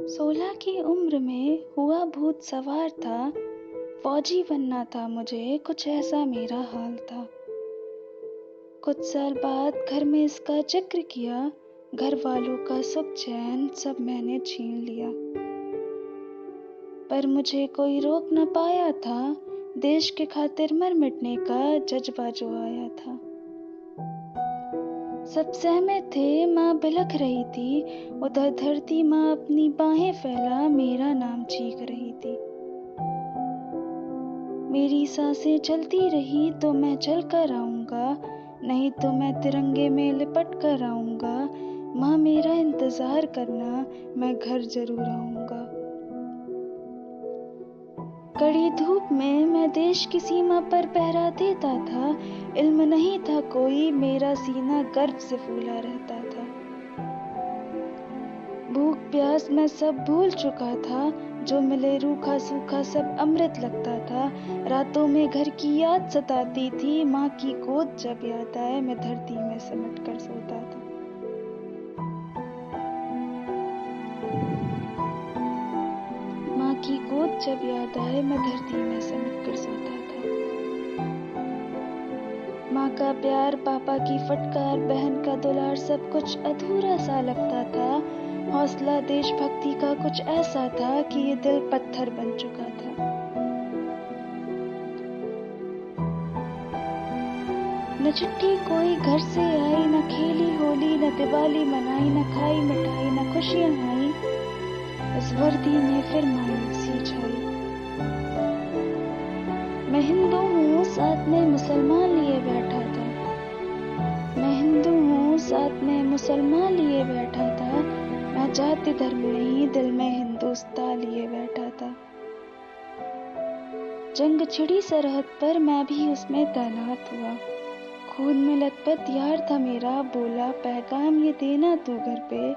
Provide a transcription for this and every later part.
16 की उम्र में हुआ भूत सवार था। फौजी बनना था मुझे, कुछ ऐसा मेरा हाल था। कुछ साल बाद घर में इसका जिक्र किया, घर वालों का सुख चैन सब मैंने छीन लिया। पर मुझे कोई रोक न पाया था, देश के खातिर मर मिटने का जज्बा जो आया था। सब सहमत थे, माँ बिलख रही थी, उधर धरती माँ अपनी बाहें फैला मेरा नाम चीख रही थी। मेरी सांसें चलती रही तो मैं चल कर आऊंगा, नहीं तो मैं तिरंगे में लिपट कर आऊंगा। माँ मेरा इंतजार करना, मैं घर जरूर आऊंगा। कड़ी धूप में मैं देश की सीमा पर पहरा देता था, इल्म नहीं था कोई, मेरा सीना गर्व से फूला रहता था। भूख प्यास मैं सब भूल चुका था, जो मिले रूखा सूखा सब अमृत लगता था। रातों में घर की याद सताती थी, माँ की गोद जब याद आए मैं धरती में सिमट कर सोता था। माँ की गोद जब याद आए मैं धरती में सिमट कर सोता था। माँ का प्यार, पापा की फटकार, बहन का दुलार, सब कुछ अधूरा सा लगता था। हौसला देशभक्ति का कुछ ऐसा था कि ये दिल पत्थर बन चुका था। न चिट्ठी कोई घर से आई, न खेली होली, न दिवाली मनाई, न खाई मिठाई, न खुशियां आई। इस वर्दी में फिर मायूसी छाई। मैं हिंदू हूँ, साथ में मुसलमान लिए बैठा था। मैं हिंदू हूँ, साथ में मुसलमान लिए बैठा था। मैं जाति धर्म नहीं, दिल में हिंदुस्तान लिए बैठा था। जंग छिड़ी सरहद पर, मैं भी उसमें तैनात हुआ। खून में लथपथ यार था मेरा, बोला पैगाम ये देना तू घर पे।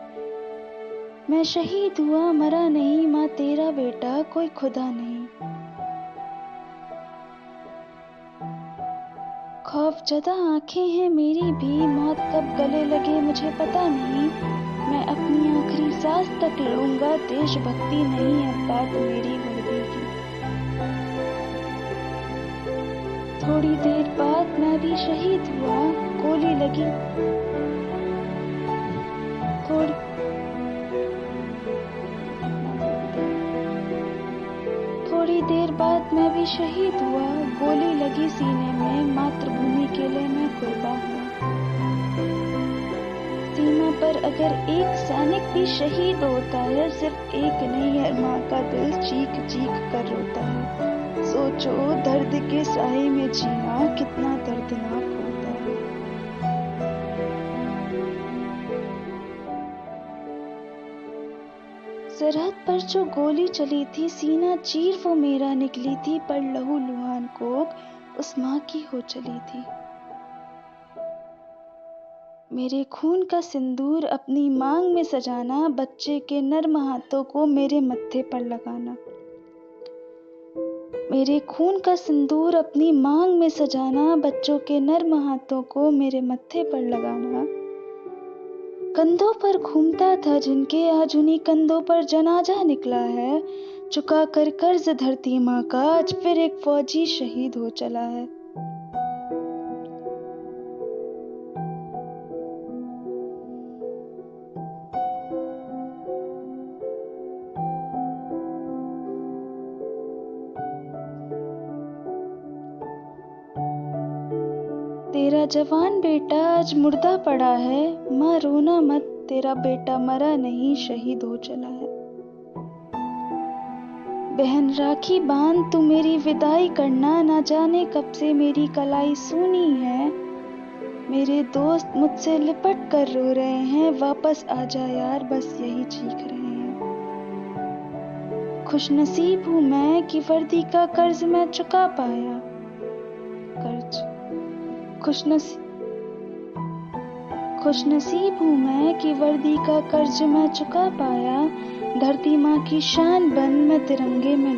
मैं शहीद हुआ, मरा नहीं, माँ तेरा बेटा कोई खुदा नहीं। खौफ जदा आंखें हैं मेरी भी, मौत कब गले लगे मुझे पता नहीं। मैं अपनी आखिरी सांस तक लड़ूंगा, देशभक्ति नहीं अब बात मेरी वर्दी की। थोड़ी देर बाद मैं भी शहीद हुआ, गोली लगी। थोड़ी देर बाद मैं भी शहीद हुआ, गोली लगी सीने में, मातृभूमि के लिए मैं कुर्बान हुआ। सीमा पर अगर एक सैनिक भी शहीद होता है, सिर्फ एक नहीं है, माँ का दिल चीख चीख कर रोता है। सोचो दर्द के साए में जीना कितना दर्दनाक होता है। सरहद पर जो गोली चली थी, सीना चीर वो मेरा निकली थी, पर लहू लुहान कोख उस माँ की हो चली थी। मेरे खून का सिंदूर अपनी मांग में सजाना, बच्चे के नर्म हाथों को मेरे मत्थे पर लगाना। मेरे खून का सिंदूर अपनी मांग में सजाना, बच्चों के नर्म हाथों को मेरे मत्थे पर लगाना। कंधों पर घूमता था जिनके, आज उन्हीं कंधों पर जनाजा निकला है। चुका कर कर्ज धरती माँ का, आज फिर एक फौजी शहीद हो चला है। तेरा जवान बेटा आज मुर्दा पड़ा है, माँ रोना मत, तेरा बेटा मरा नहीं शहीद हो चला है। बहन राखी बांध तू मेरी विदाई करना, ना जाने कब से मेरी कलाई सूनी है। मेरे दोस्त मुझसे लिपट कर रो रहे हैं, वापस आ जा यार बस यही चीख रहे हैं। खुशनसीब हूँ मैं कि वर्दी का कर्ज मैं चुका पाया। खुशनसीब हूँ मैं कि वर्दी का कर्ज मैं चुका पाया। धरती माँ की शान बन मैं तिरंगे में